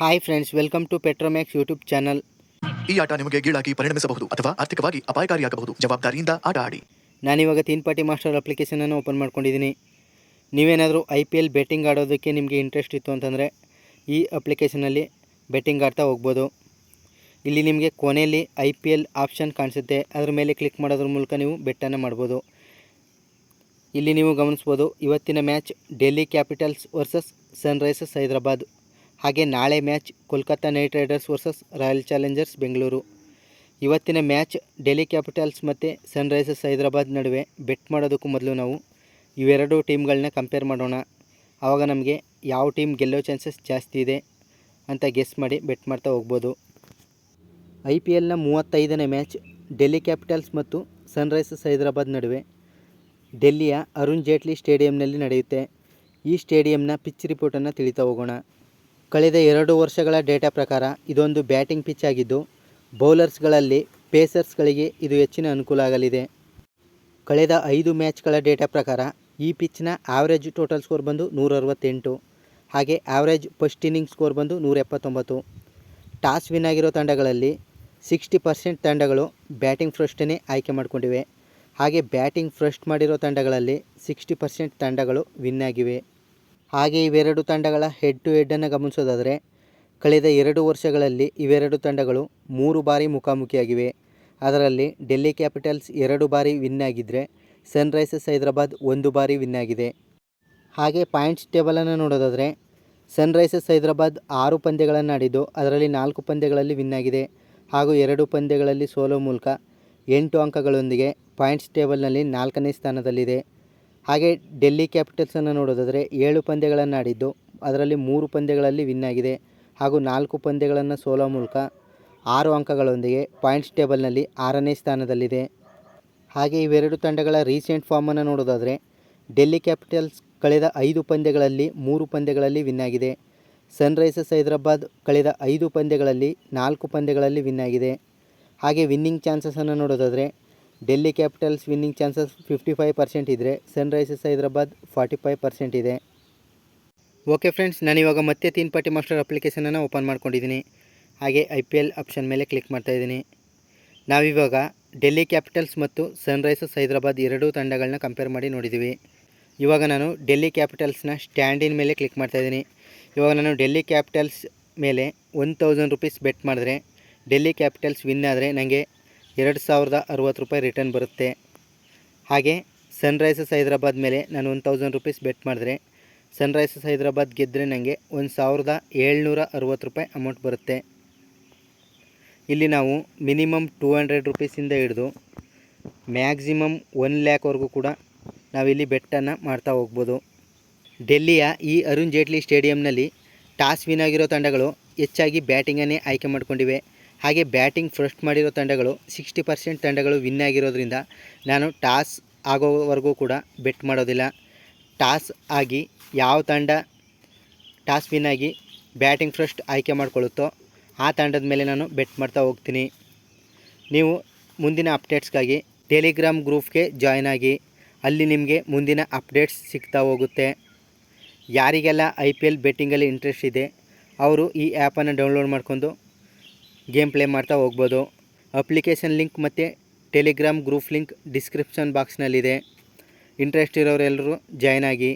Hi friends, welcome to Petromax YouTube channel. ಈ ಆಟ ನಿಮಗೆ ಗೀಳಾಗಿ ಪರಿಣಮಿಸಬಹುದು ಅಥವಾ ಆರ್ಥಿಕವಾಗಿ ಅಪಾಯಕಾರಿಯಾಗಬಹುದು. ಜವಾಬ್ದಾರಿಯಿಂದ ಆಟ ಆಡಿ. ನಾನಿವಾಗ ತೀನ್ ಪಾರ್ಟಿ ಮಾಸ್ಟರ್ ಅಪ್ಲಿಕೇಶನನ್ನು ಓಪನ್ ಮಾಡ್ಕೊಂಡಿದ್ದೀನಿ. ನೀವೇನಾದರೂ IPL ಬೆಟ್ಟಿಂಗ್ ಆಡೋದಕ್ಕೆ ನಿಮಗೆ ಇಂಟ್ರೆಸ್ಟ್ ಇತ್ತು ಅಂತಂದರೆ ಈ ಅಪ್ಲಿಕೇಶನಲ್ಲಿ ಬೆಟ್ಟಿಂಗ್ ಆಡ್ತಾ ಹೋಗ್ಬೋದು. ಇಲ್ಲಿ ನಿಮಗೆ ಕೊನೆಯಲ್ಲಿ IPL ಆಪ್ಷನ್ ಕಾಣಿಸುತ್ತೆ, ಅದರ ಮೇಲೆ ಕ್ಲಿಕ್ ಮಾಡೋದ್ರ ಮೂಲಕ ನೀವು ಬೆಟ್ಟನ್ನು ಮಾಡ್ಬೋದು. ಇಲ್ಲಿ ನೀವು ಗಮನಿಸ್ಬೋದು, ಇವತ್ತಿನ match Delhi capitals versus Sunrisers Hyderabad. ಹಾಗೆ ನಾಳೆ match Kolkata night Riders versus royal Challengers Bengaluru. ಇವತ್ತಿನ ಮ್ಯಾಚ್ ಡೆಲ್ಲಿ ಕ್ಯಾಪಿಟಲ್ಸ್ ಮತ್ತು ಸನ್ರೈಸರ್ಸ್ ಹೈದರಾಬಾದ್ ನಡುವೆ ಬೆಟ್ ಮಾಡೋದಕ್ಕೂ ಮೊದಲು ನಾವು ಇವೆರಡು ಟೀಮ್ಗಳನ್ನ ಕಂಪೇರ್ ಮಾಡೋಣ. ಆವಾಗ ನಮಗೆ ಯಾವ ಟೀಮ್ ಗೆಲ್ಲೋ ಚಾನ್ಸಸ್ ಜಾಸ್ತಿ ಇದೆ ಅಂತ ಗೆಸ್ ಮಾಡಿ ಬೆಟ್ ಮಾಡ್ತಾ ಹೋಗ್ಬೋದು. IPLನ 35ನೇ ಮ್ಯಾಚ್ ಡೆಲ್ಲಿ ಕ್ಯಾಪಿಟಲ್ಸ್ ಮತ್ತು ಸನ್ರೈಸರ್ಸ್ ಹೈದರಾಬಾದ್ ನಡುವೆ ಡೆಲ್ಲಿಯ ಅರುಣ್ ಜೇಟ್ಲಿ ಸ್ಟೇಡಿಯಂನಲ್ಲಿ ನಡೆಯುತ್ತೆ. ಈ ಸ್ಟೇಡಿಯಂನ ಪಿಚ್ ರಿಪೋರ್ಟನ್ನು ತಿಳಿತಾ ಹೋಗೋಣ. ಕಳೆದ 2 ವರ್ಷಗಳ ಡೇಟಾ ಪ್ರಕಾರ ಇದೊಂದು ಬ್ಯಾಟಿಂಗ್ ಪಿಚ್ ಆಗಿದ್ದು, ಬೌಲರ್ಸ್ಗಳಲ್ಲಿ ಪೇಸರ್ಸ್ಗಳಿಗೆ ಇದು ಹೆಚ್ಚಿನ ಅನುಕೂಲ ಆಗಲಿದೆ. ಕಳೆದ 5 ಮ್ಯಾಚ್ಗಳ ಡೇಟಾ ಪ್ರಕಾರ ಈ ಪಿಚ್ನ ಆವ್ರೇಜ್ ಟೋಟಲ್ ಸ್ಕೋರ್ ಬಂದು 168, ಹಾಗೆ ಆವ್ರೇಜ್ ಫಸ್ಟ್ ಇನ್ನಿಂಗ್ ಸ್ಕೋರ್ ಬಂದು 179. ಟಾಸ್ ವಿನ್ ಆಗಿರೋ ತಂಡಗಳಲ್ಲಿ 60% ತಂಡಗಳು ಬ್ಯಾಟಿಂಗ್ ಫಸ್ಟನ್ನೇ ಆಯ್ಕೆ ಮಾಡಿಕೊಂಡಿವೆ. ಹಾಗೆ ಬ್ಯಾಟಿಂಗ್ ಫಸ್ಟ್ ಮಾಡಿರೋ ತಂಡಗಳಲ್ಲಿ 60% ತಂಡಗಳು ವಿನ್ ಆಗಿವೆ. ಹಾಗೆ ಇವೆರಡು ತಂಡಗಳ ಹೆಡ್ ಟು ಹೆಡ್ಡನ್ನು ಗಮನಿಸೋದಾದರೆ ಕಳೆದ 2 ವರ್ಷಗಳಲ್ಲಿ ಇವೆರಡು ತಂಡಗಳು 3 ಬಾರಿ ಮುಖಾಮುಖಿಯಾಗಿವೆ. ಅದರಲ್ಲಿ ಡೆಲ್ಲಿ ಕ್ಯಾಪಿಟಲ್ಸ್ 2 ಬಾರಿ ವಿನ್ ಆಗಿದ್ದರೆ ಸನ್ರೈಸರ್ಸ್ ಹೈದರಾಬಾದ್ 1 ಬಾರಿ ವಿನ್ ಆಗಿದೆ. ಹಾಗೆ ಪಾಯಿಂಟ್ಸ್ ಟೇಬಲನ್ನು ನೋಡೋದಾದರೆ ಸನ್ರೈಸರ್ಸ್ ಹೈದರಾಬಾದ್ 6 ಪಂದ್ಯಗಳನ್ನು ಆಡಿದ್ದು ಅದರಲ್ಲಿ 4 ಪಂದ್ಯಗಳಲ್ಲಿ ವಿನ್ ಆಗಿದೆ ಹಾಗೂ 2 ಪಂದ್ಯಗಳಲ್ಲಿ ಸೋಲೋ ಮೂಲಕ 8 ಅಂಕಗಳೊಂದಿಗೆ ಪಾಯಿಂಟ್ಸ್ ಟೇಬಲ್ನಲ್ಲಿ 4ನೇ ಸ್ಥಾನದಲ್ಲಿದೆ. ಹಾಗೆ ಡೆಲ್ಲಿ ಕ್ಯಾಪಿಟಲ್ಸನ್ನು ನೋಡೋದಾದರೆ 7 ಪಂದ್ಯಗಳನ್ನು ಆಡಿದ್ದು ಅದರಲ್ಲಿ 3 ಪಂದ್ಯಗಳಲ್ಲಿ ವಿನ್ ಆಗಿದೆ ಹಾಗೂ 4 ಪಂದ್ಯಗಳನ್ನು ಸೋಲೋ ಮೂಲಕ 6 ಅಂಕಗಳೊಂದಿಗೆ ಪಾಯಿಂಟ್ಸ್ ಟೇಬಲ್ನಲ್ಲಿ 6ನೇ ಸ್ಥಾನದಲ್ಲಿದೆ. ಹಾಗೆ ಇವೆರಡು ತಂಡಗಳ ರೀಸೆಂಟ್ ಫಾರ್ಮನ್ನು ನೋಡೋದಾದರೆ ಡೆಲ್ಲಿ ಕ್ಯಾಪಿಟಲ್ಸ್ ಕಳೆದ 5 ಪಂದ್ಯಗಳಲ್ಲಿ 3 ಪಂದ್ಯಗಳಲ್ಲಿ ವಿನ್ ಆಗಿದೆ. ಸನ್ರೈಸರ್ಸ್ ಹೈದರಾಬಾದ್ ಕಳೆದ 5 ಪಂದ್ಯಗಳಲ್ಲಿ 4 ಪಂದ್ಯಗಳಲ್ಲಿ ವಿನ್ ಆಗಿದೆ. ಹಾಗೆ ವಿನ್ನಿಂಗ್ ಚಾನ್ಸಸನ್ನು ನೋಡೋದಾದರೆ ಡೆಲ್ಲಿ ಕ್ಯಾಪಿಟಲ್ಸ್ ವಿನ್ನಿಂಗ್ ಚಾನ್ಸಸ್ 55% ಇದ್ದರೆ ಸನ್ರೈಸರ್ಸ್ ಹೈದರಾಬಾದ್ 45% ಇದೆ. ಓಕೆ ಫ್ರೆಂಡ್ಸ್, ನಾನಿವಾಗ ಮತ್ತೆ ತೀನ್ ಪಾರ್ಟಿ ಮಾಸ್ಟರ್ ಅಪ್ಲಿಕೇಶನನ್ನು ಓಪನ್ ಮಾಡ್ಕೊಂಡಿದ್ದೀನಿ. ಹಾಗೆ IPL ಆಪ್ಷನ್ ಮೇಲೆ ಕ್ಲಿಕ್ ಮಾಡ್ತಾಯಿದ್ದೀನಿ. ನಾವಿವಾಗ ಡೆಲ್ಲಿ ಕ್ಯಾಪಿಟಲ್ಸ್ ಮತ್ತು ಸನ್ರೈಸರ್ಸ್ ಹೈದರಾಬಾದ್ ಎರಡೂ ತಂಡಗಳನ್ನ ಕಂಪೇರ್ ಮಾಡಿ ನೋಡಿದ್ದೀವಿ. ಇವಾಗ ನಾನು ಡೆಲ್ಲಿ ಕ್ಯಾಪಿಟಲ್ಸ್ನ ಸ್ಟ್ಯಾಂಡಿನ ಮೇಲೆ ಕ್ಲಿಕ್ ಮಾಡ್ತಾಯಿದ್ದೀನಿ. ಇವಾಗ ನಾನು ಡೆಲ್ಲಿ ಕ್ಯಾಪಿಟಲ್ಸ್ ಮೇಲೆ 1000 ರೂಪೀಸ್ ಬೆಟ್ ಮಾಡಿದ್ರೆ ಡೆಲ್ಲಿ ಕ್ಯಾಪಿಟಲ್ಸ್ ವಿನ್ ಆದರೆ ನನಗೆ 2060 ರೂಪಾಯಿ ರಿಟರ್ನ್ ಬರುತ್ತೆ. ಹಾಗೆ ಸನ್ರೈಸರ್ಸ್ ಹೈದರಾಬಾದ್ ಮೇಲೆ ನಾನು 1000 ರೂಪೀಸ್ ಬೆಟ್ ಮಾಡಿದ್ರೆ ಸನ್ರೈಸರ್ಸ್ ಹೈದರಾಬಾದ್ ಗೆದ್ದರೆ ನನಗೆ 1760 ರೂಪಾಯಿ ಅಮೌಂಟ್ ಬರುತ್ತೆ. ಇಲ್ಲಿ ನಾವು ಮಿನಿಮಮ್ 200 ರೂಪೀಸಿಂದ ಹಿಡಿದು ಮ್ಯಾಕ್ಸಿಮಮ್ 1 ಲ್ಯಾಕ್ವರೆಗೂ ಕೂಡ ನಾವಿಲ್ಲಿ ಬೆಟ್ಟನ್ನು ಮಾಡ್ತಾ ಹೋಗ್ಬೋದು. ಡೆಲ್ಲಿಯ ಈ ಅರುಣ್ ಜೇಟ್ಲಿ ಸ್ಟೇಡಿಯಂನಲ್ಲಿ ಟಾಸ್ ವಿನ್ ಆಗಿರೋ ತಂಡಗಳು ಹೆಚ್ಚಾಗಿ ಬ್ಯಾಟಿಂಗನ್ನೇ ಆಯ್ಕೆ ಮಾಡಿಕೊಂಡಿವೆ. ಹಾಗೆ ಬ್ಯಾಟಿಂಗ್ ಫಸ್ಟ್ ಮಾಡಿರೋ ತಂಡಗಳು 60% ತಂಡಗಳು ವಿನ್ ಆಗಿರೋದ್ರಿಂದ ನಾನು ಟಾಸ್ ಆಗೋವರೆಗೂ ಕೂಡ ಬೆಟ್ ಮಾಡೋದಿಲ್ಲ. ಟಾಸ್ ಆಗಿ ಯಾವ ತಂಡ ಟಾಸ್ ವಿನ್ ಆಗಿ ಬ್ಯಾಟಿಂಗ್ ಫಸ್ಟ್ ಆಯ್ಕೆ ಮಾಡ್ಕೊಳ್ಳುತ್ತೋ ಆ ತಂಡದ ಮೇಲೆ ನಾನು ಬೆಟ್ ಮಾಡ್ತಾ ಹೋಗ್ತೀನಿ. ನೀವು ಮುಂದಿನ ಅಪ್ಡೇಟ್ಸ್ಗಾಗಿ ಟೆಲಿಗ್ರಾಮ್ ಗ್ರೂಪ್ಗೆ ಜಾಯ್ನ್ ಆಗಿ, ಅಲ್ಲಿ ನಿಮಗೆ ಮುಂದಿನ ಅಪ್ಡೇಟ್ಸ್ ಸಿಗ್ತಾ ಹೋಗುತ್ತೆ. ಯಾರಿಗೆಲ್ಲ IPL ಬೆಟ್ಟಿಂಗಲ್ಲಿ ಇಂಟ್ರೆಸ್ಟ್ ಇದೆ ಅವರು ಈ ಆ್ಯಪನ್ನು ಡೌನ್ಲೋಡ್ ಮಾಡ್ಕೊಂಡು ಗೇಮ್ ಪ್ಲೇ ಮಾಡ್ತಾ ಹೋಗ್ಬೋದು. ಅಪ್ಲಿಕೇಶನ್ ಲಿಂಕ್ ಮತ್ತು ಟೆಲಿಗ್ರಾಮ್ ಗ್ರೂಪ್ ಲಿಂಕ್ ಡಿಸ್ಕ್ರಿಪ್ಷನ್ ಬಾಕ್ಸ್ನಲ್ಲಿದೆ. ಇಂಟ್ರೆಸ್ಟ್ ಇರೋರೆಲ್ಲರೂ ಜಾಯ್ನ್ ಆಗಿ.